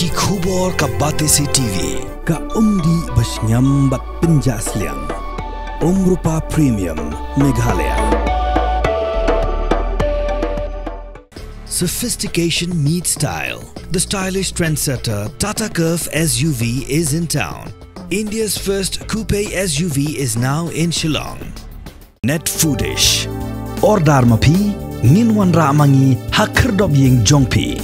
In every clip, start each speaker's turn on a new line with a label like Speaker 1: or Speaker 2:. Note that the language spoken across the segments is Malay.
Speaker 1: ki khubor ka Batesi TV
Speaker 2: ka umdi basnyambat penjaslian Umrupa Premium Meghalaya.
Speaker 1: Sophistication meets style. The stylish trendsetter Tata Curve SUV is in town. India's first coupe SUV is now in Shillong. Net Foodish.
Speaker 2: Ordar mapi nginwan ramangi hakerdob ying jongpi.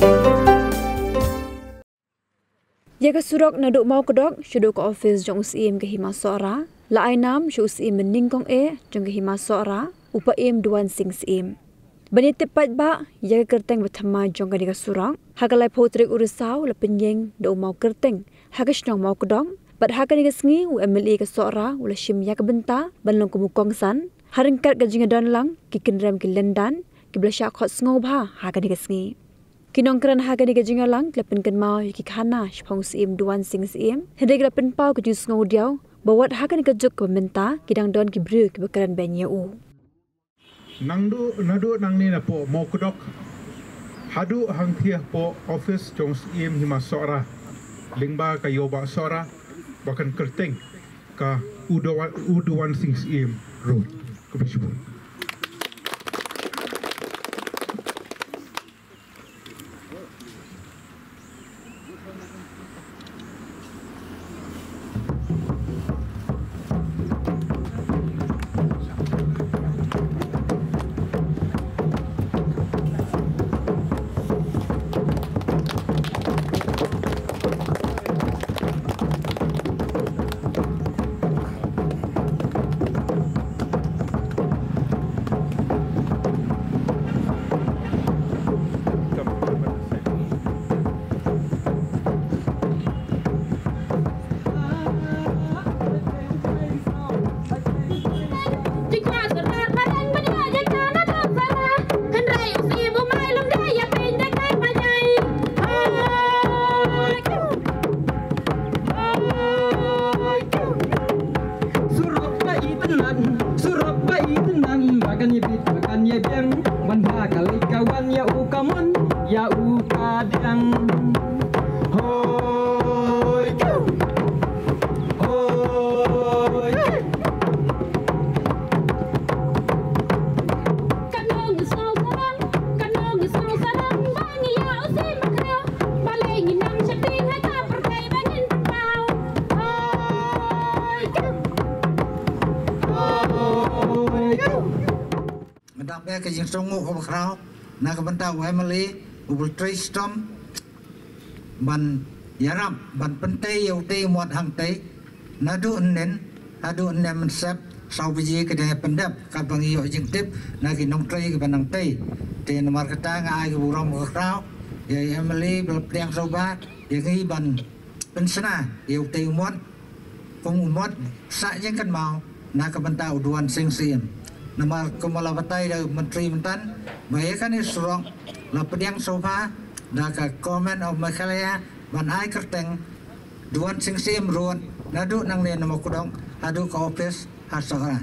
Speaker 3: Jaga surok naduk mau kedok syudu ke office jong usim ke hima sora. La ainam syu usim meningkong jong ke hima sora upa duan sing sim. Bani tepat ba jaga kerteng bertama jong ke surok. Hagalai potrik urusau la penyeng do mau kerteng. Hagashnong mau kedong. Bat hakan iga sengi u MLA ke sora ula shim ya ke benta banlong ke mukong san. Haringkat ke jingadan lang ki kenrem ki lendan ki belasyak khot sngau ba hakan iga sengi. Kinong keran hagan iga jingalang klepen kan mau ki khana shpong sim duan sing sim. Hede klepen pau ke jus ngau diau bawat hagan iga juk ke menta kidang don ki bru ki bekaran benya u.
Speaker 4: Nangdu nadu nang ni na po mau kedok. Hadu hang tiah po office jong sim hima sora. Lingba ka yoba sora bahkan kerteng ka uduan sing sim road. Kebetulan.
Speaker 5: Ke jing songu ko bakrao na ka banta wa mali ubul tristom ban yarap ban pentai yau te muat hang te nadu nen adu nen men sap sau biji ke de pendap ka bang yo jing tip na ki nong tre ke banang te te nomor kata ngai ke burom bakrao ya mali bel priang soba ya ngi ban pensana yau te muat kong muat sa jing kan mau na ka banta uduan sing sim. Nama kemala batai dari Menteri Mentan, bayarkan ini surong lapediang sofa, dah komen of Meghalaya, ban ai kerteng, duan sing sim ruan, nadu nang ni nama kudong, adu ke office hasora.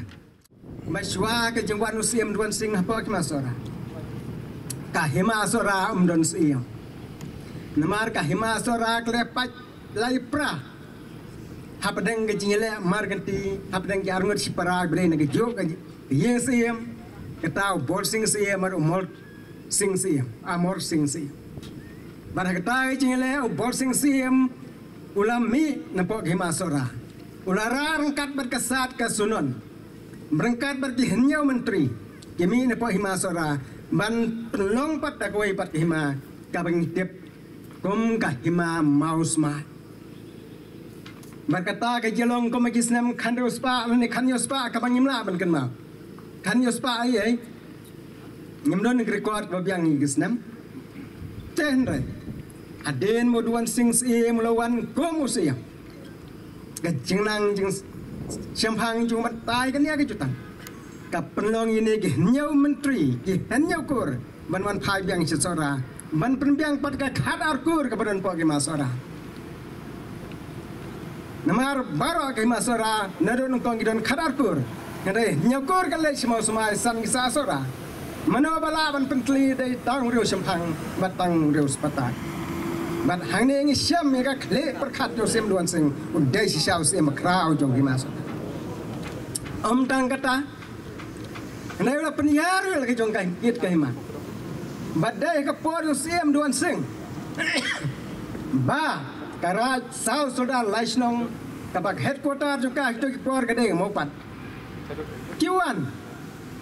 Speaker 6: Maswa ke jengwan usim duan sing apa ke masora, kahima sora don sim, namar kahima sora klepat laipra, hapadeng ke jingele marganti, hapadeng ke arngot si parag beri nage jok Yes, kita bol sing sim atau mol sing sim, amor sing sim. Barang kita cingele bol sing sim ulami napok himasora. Ulara rengkat berkesat ke sunon, berengkat berdihenyau menteri. Kami napok himasora ban penolong pat takoi pat hima kabeng tip kum kahima mausma. Berkata ke jelong komagisnam khandospa ni khanyospa kabang imla ban kenma. Kan yospa ay nyamdon nag-record babyang igisnam tenre aden mo duan sings mulawan komo siya gajing nang jing syampang jung matay kanya kejutan kapenlong ini gehnyaw menteri gehnyaw kur ban phabyang sisora ban penbyang pat ka khadar kur kabadan po ke masora namar baro ke masora nadon kong gidon khadar kur Ngare nyakor kale semua san kisah sora. Mano balaban pentli dari tang riu sempang batang riu sepatak. บัดหางนี้งี้เชื่อมมีก็เคละประคัดโยเซมดวนสิงอุดได้สิชาวเซมคราวจงที่มาสตังกตาในเวลาปัญญาเรื่องอะไรจงกันกิดกันมาบัดได้ก็ปอดโยเซมดวนสิงบ้าการาสาวสุดาไลชนองกับบักเฮดควอเตอร์จงกันตัวปอดก็ได้หมอปัดคิวัน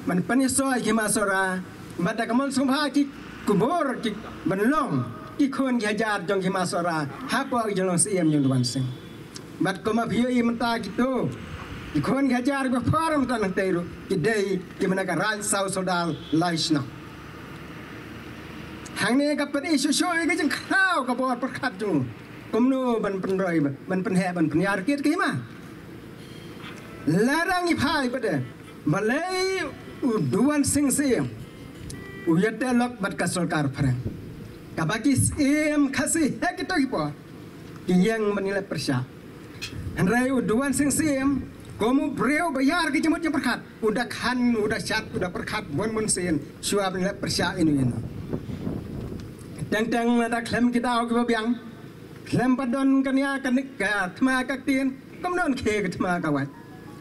Speaker 6: มันปัญญาซอยที่มาสราบัดแต่กำมันสมภากิกุบอร์กิบันลงที่คนขยันจงที่มาสราหาปอกจงลงเสียมยังดวนสิงบัดก็มาพิจารณาตากิโตที่คนขยันก็พาร์มตันเตรุที่ได้ที่มันก็ร้านสาวสุดาไลชนองหางนี้ก็เป็นอิช่วยก็จังข้าวกับบอดประคัดจงกุมโนบันเป็นรอยบันเป็นแห่บันเป็นยาเกียรติมาแล้วร่างอีพายประเดี๋ยวมาเลยดวนสิงเสียมอุยเตลกบัดกัสลการพรังกับบักิสเอ็มข้าศึกเฮกิโตฮิปอที่ยังมันนี่แหละประชาอันไรดวนสิงเสียมก็มุเปรียวบยาร์กิจมุดยังประคัดอุดขันอุดชัดอุดประคัดบนมุนเสียนชัวร์นี่แหละประชาอินุยินTeng-teng ada klaim kita au ke biang. Klaim padon kan ya kan ka thma ka tien. Kom don khe ka thma ka wat.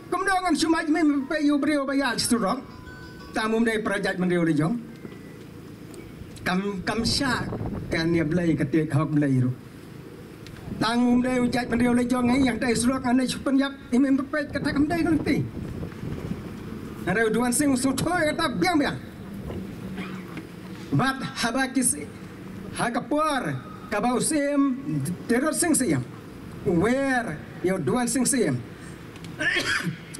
Speaker 6: Kom don kan sumaj me pe yu breu ba ya stu rok. Ta mum dei project man reu de jong. Kam sha kan ne blai ka te hok blai ru. Tang mum dei ujaj man reu de jong ngai yang dai surok an dei chupan yak imen pe ka ta kam dei kan ti. Reu duan sing su thoi ka ta biang. Bat habakis Hagapur kabau sim terus sing sim where you duan sing sim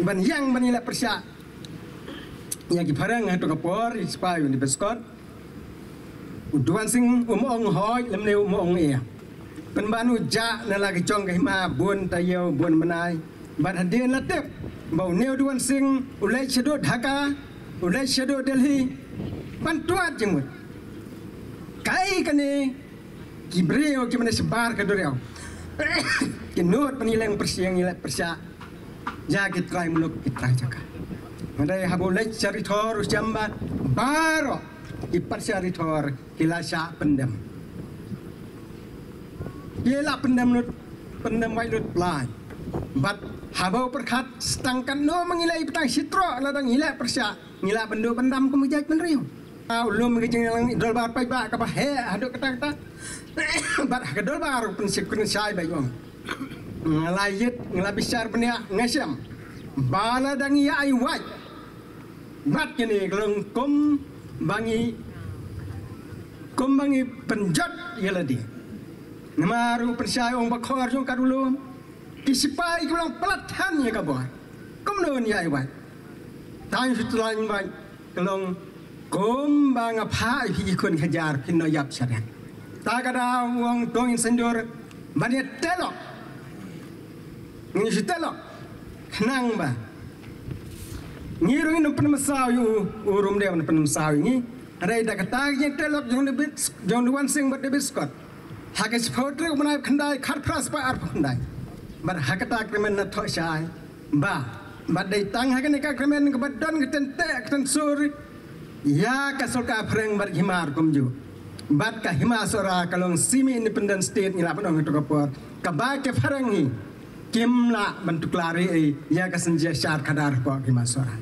Speaker 6: ban yang banila persya yang kiparang to kapur ispai ni beskot duan sing umong hoy lemne umong e pen banu ja na lagi chong ke ma bun tayo bun manai ban hadin latep bau neu duan sing ulai chedo Dhaka ulai chedo Delhi ban tuat jengut kai kane kibreo ki mana sebar ke doreo ki not penileng persiang ila persia ja ki trai muluk ki trai jaka mandai habo lech charitor jamba baro ki persia ritor ki lasha pendam kila pendam lut pendam wai lut plai bat habo perkat setangkan no mengilai petang sitro ladang ila persia ngila pendu pendam kemujaj penriu ulum kejeng yang dolbar pai ba ka ba he aduk kata-kata bat ka dolbar pun sikun sai ba yong ngalayit ngalabisar penia ngasam bala dang ya ai wat bat kini gelung kum bangi penjat yaladi namaru persai ong bakhor jong kadulu kisipai kulang pelatan ya ka boy kum non ya ai wat tang sutlan ba gelung Kum bang apa ipi kun kejar pino yap syariat. Tak ada uang tong insendur banyak telok. Ni telok kenang ba. Ni rungi no penemsau yu urum dia no penemsau ni. Ada ida kata ni telok jong duan sing bat biskot. Hakas photre menai khandai khat pras pa ar khandai. Bar hakata kremen na tho sai. Ba dai tang hakan ka kremen ke badon ke tente ke suri. Ya kasolka preng bar himar kumju bat ka himasora kalong semi independent state ni lapan orang tukapur kabak ke farangi kimla bentuk lari ya kasenja syar kadar po himasora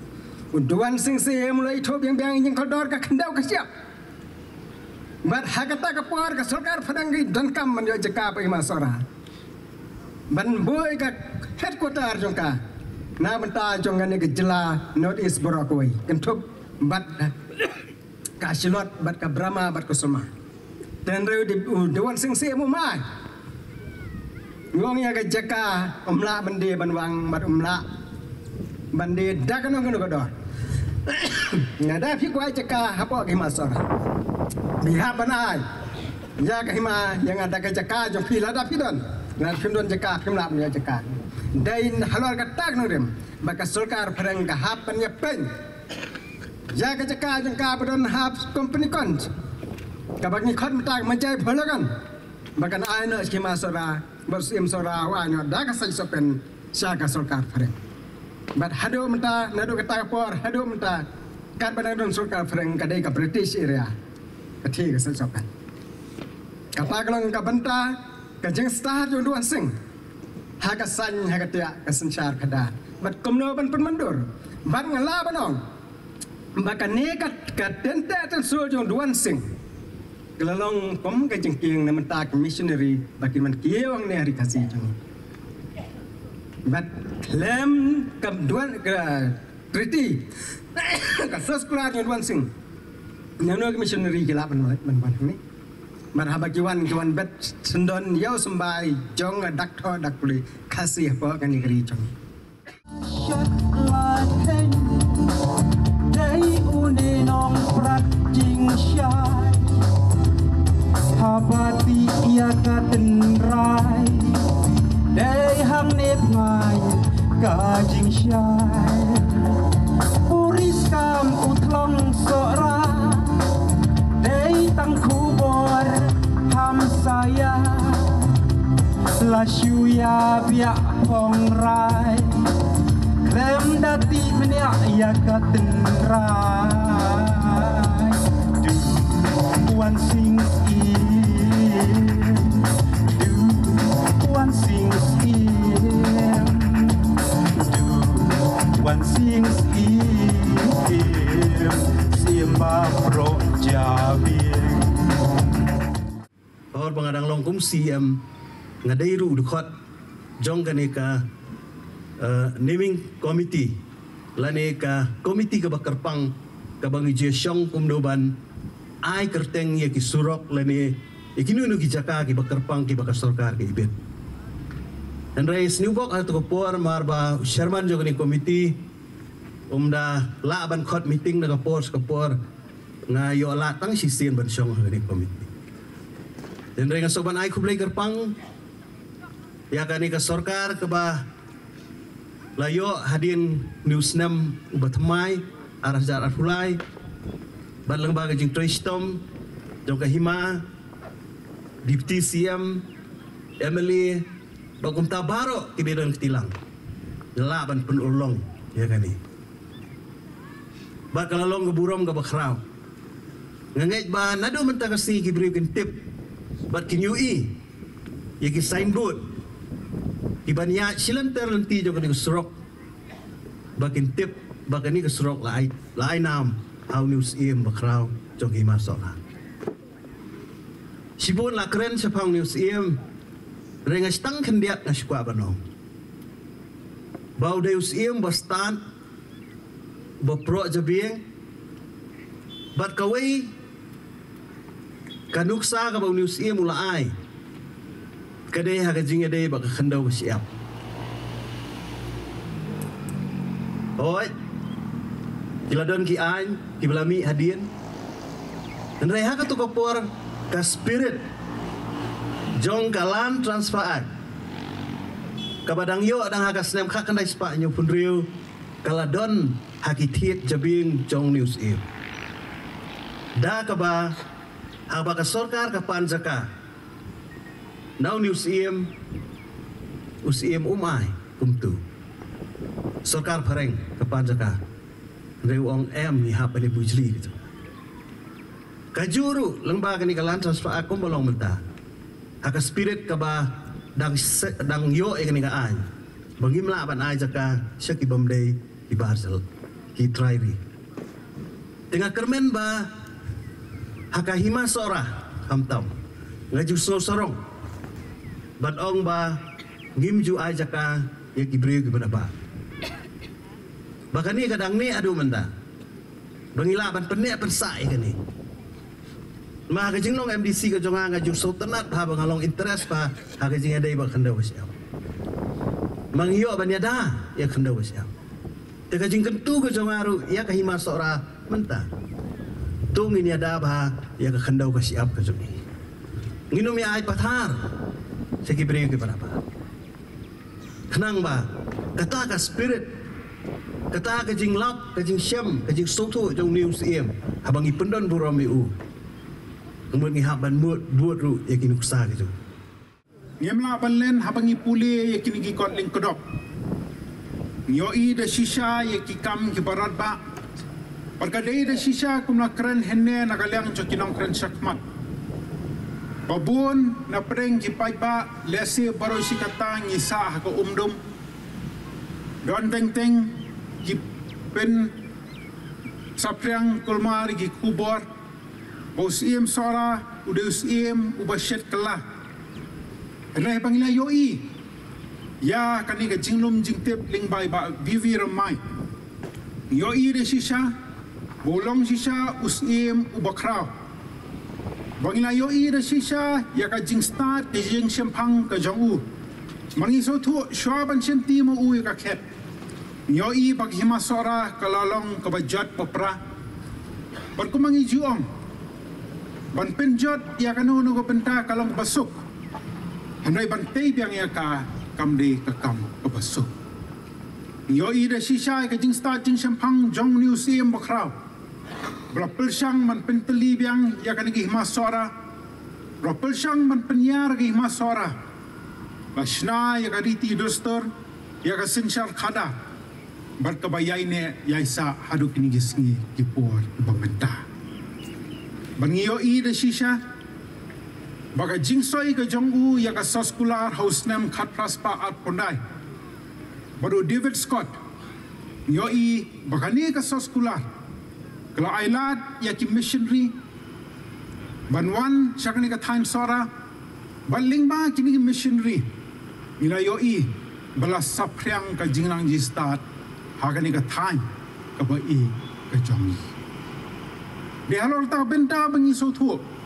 Speaker 6: uduan sing se mulai thop yang yang kodor ka khandau ka siap bat hakata ka por ka solkar farangi dan kam man yo jaka pa himasora ban boy ka headquarter jongka na benta jongan ke jela north east borokoi kentup bat kasilot bat ka Brahma bat ka Soma dan reu di dewan sing se mu mai ngong ya ka jaka umla bande banwang bat umla bande dakan ngono godor ngada phi kwai jaka hapo ki masora biha banai ya ka hima yang ada ka jaka jo phi lada phi don na phindon jaka phimla ya jaka dain halor ka tak nurem baka sulkar pharang ka hapan ya pen ya ka jaka jangka badon hap company kont kabak ni khot mtak manjai pholagan bakan aina skema sora bersim sora wa nya da ka sai sopen sya ka sulkar pharang bat hado menta nado ka por hado menta kan badon sulkar pharang ka dei ka British area ka thi ka sai sopen Kapaklong kabanta kajeng start yung duan sing. Hakasan hakatia kasensyar kada. Bat kumno ban penmandur. Bat ngala banong. Baka nekat katente tensul yung duan sing. Kelalong kom kajeng king na mentak missionary baki man kiewang ne hari kasih jeng. Bat lem kam duan treaty. Kasus kelar yung duan sing. Nano missionary gelapan man ni. Marhaba kiwan bet sendon yau sembai jong dakto dakpuli kasih apa kan negeri jong. Dai une nong prat jing syai habati ia katen rai dai hang net ngai ka jing syai puris kam utlong sora dai tang kubor ham saya la shuya bia pong rai krem dati menia ya katen rai do one sings in do one sings in do one sings in simba pro jabi or bangadang longkum CM ngadairu dukot jong kaneka naming committee lane ka committee ka bakarpang ka bangi jesong kumdoban ai kerteng ye ki surok lane ikinu ki jaka ki bakarpang ki bakar sarkar ki ibet dan rais newbok atau kapor marba chairman jog ni committee umda la ban khot meeting na kapor nga yo la tang sisien ban syong ni committee dan rais soban ai kublai kerpang ya kani ka sarkar ka ba layo hadin news 6 ubatmai arah jarak hulai ban lembaga jing tristom jong kahima deputy CM Emily bagum tabaro kibedan ketilang la ban penulong ya kani ba kalalong geburom ga bakraw ngangait ba nado mentakasi kibrikin tip bat kinyui ya ki signboard ibanya silanter lenti jong ni surok bakin tip bakan ni surok lai nam how news im bakraw jong hima sola sibon la keren sapang news im rengas tang kendiat na skwa banong bau deus im bastan bopro jabing bat kawai kanuksa ka bau news im ulai kadai haga jinga dai baka khandau ka siap oi kiladon ki ain ki belami hadien dan reha ka to kapor ka spirit jong kalan transfer kabadang yo dang haga snem kha kandai spa nyu punriu kaladon hakithit jabing jong news im da ka ba haba ka sarkar ka panjaka now news im usim umai kumtu sarkar phareng kapan jaka rewong ni hapani bujli gitu kajuru lembaga ni kalan transfer aku bolong menta haka spirit ka ba dang yo ni ka an bangimla ban ai jaka syaki bamdei di barsel ki trairi tengah kermen ba haka hima sora kamtam ngaju sorong bat ong ba ngimju aja ka ya kibriu ki ba bahkan ni kadang ni adu menda bangila ban penek persai kan ni ma ka jinglong MDC ka jonga ngaju sultanat ha bangalong interest pa ha ka jing adai ba khanda wasya mangyo ban yada ya khanda wasya te ka jing kentu ka jonga ru ya ka hima sora menta tung ini ada ba ya ka khanda ka siap ka jongi nginum ya ai pathar segi beri ke berapa? Kenang ba? Kata ka spirit, kata ka jing lap, ka jing syam, ka jing soto jong news im. Habang ipendon buram u. Kemudian ngihaban buat ru yakin uksa gitu.
Speaker 4: Ngemla balen habang ipuli yakin gikot ling kedok. Yoi da shisha yaki kam ki barat ba. Perkadai da shisha kumla keren henne nagalang cokinong keren syakmat. babun na preng jipai ba lesi baru si kata ngisa ke umdum don teng jipen sapriang kulmar gi kubor bos iem sora udeus iem ubashet kelah Rai pangila yoi ya kani ga jinglum jingtep lingbai ba bivi ramai yoi de shisha bolong shisha usim ubakrau bangila yoi de shisha ya ka jing start ke jing shempang ka jongu mangi so thu shwaban senti mo u ka khet yoi bag himasora kalalong ka bajat popra berkumangi juong ban penjot ya kanu no ko penta kalong basuk Hanoi bantai biang ya ka kamde ka kam ka basuk. Yo i de shisha ka jing start jing champang jong museum bakrau. Berapel syang man penteli biang ya ka ngi masora. Berapel syang man penyar gi masora. Basna ya ka riti dostor ya ka sinchar khada. Berkabayai ne ya isa hadu kini gisngi dipor bangmenta. Bangiyo i de shisha Baga jingsoi ke jongu ya ka soskular house name khat praspa at pondai. Baru David Scott. Yoi baga ni ka soskular. Kalau ailat ya ki missionary. Banwan syakani ka time sora. Baling ba kini ki missionary. Ila yoi balas sapriang ka jinglang jistat. Hakani ka time ka bai ka jongi. Di halor ta benta bangi sotu.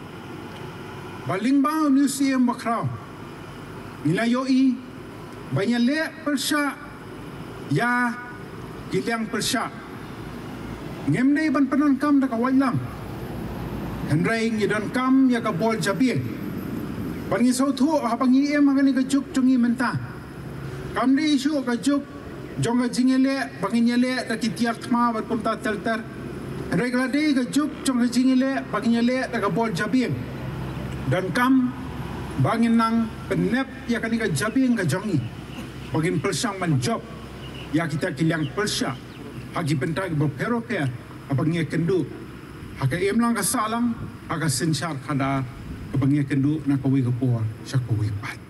Speaker 4: Baling bau museum bakrau. Nilai yoi banyak lek persya ya gilang persya. Ngemdei ban penan kam da kawailam. Hendrai ngidan kam ya ka bol jabir. Bangi sautu ha bangi em ngani ka juk jongi menta. Kam di isu ka juk jonga jingele bangi nyele da kitiak thma bat kumta telter. Hendrai glade ka juk jonga jingele bangi nyele da ka bol jabir. Dan kam bangin nang penep ya kani ka jabing ka jongi bagin persang man job ya kita kilang persya hagi pentag berperoper abangi kendu haka emlang ka salang aga sinchar khada abangi kendu na kawi kapor syakawi pat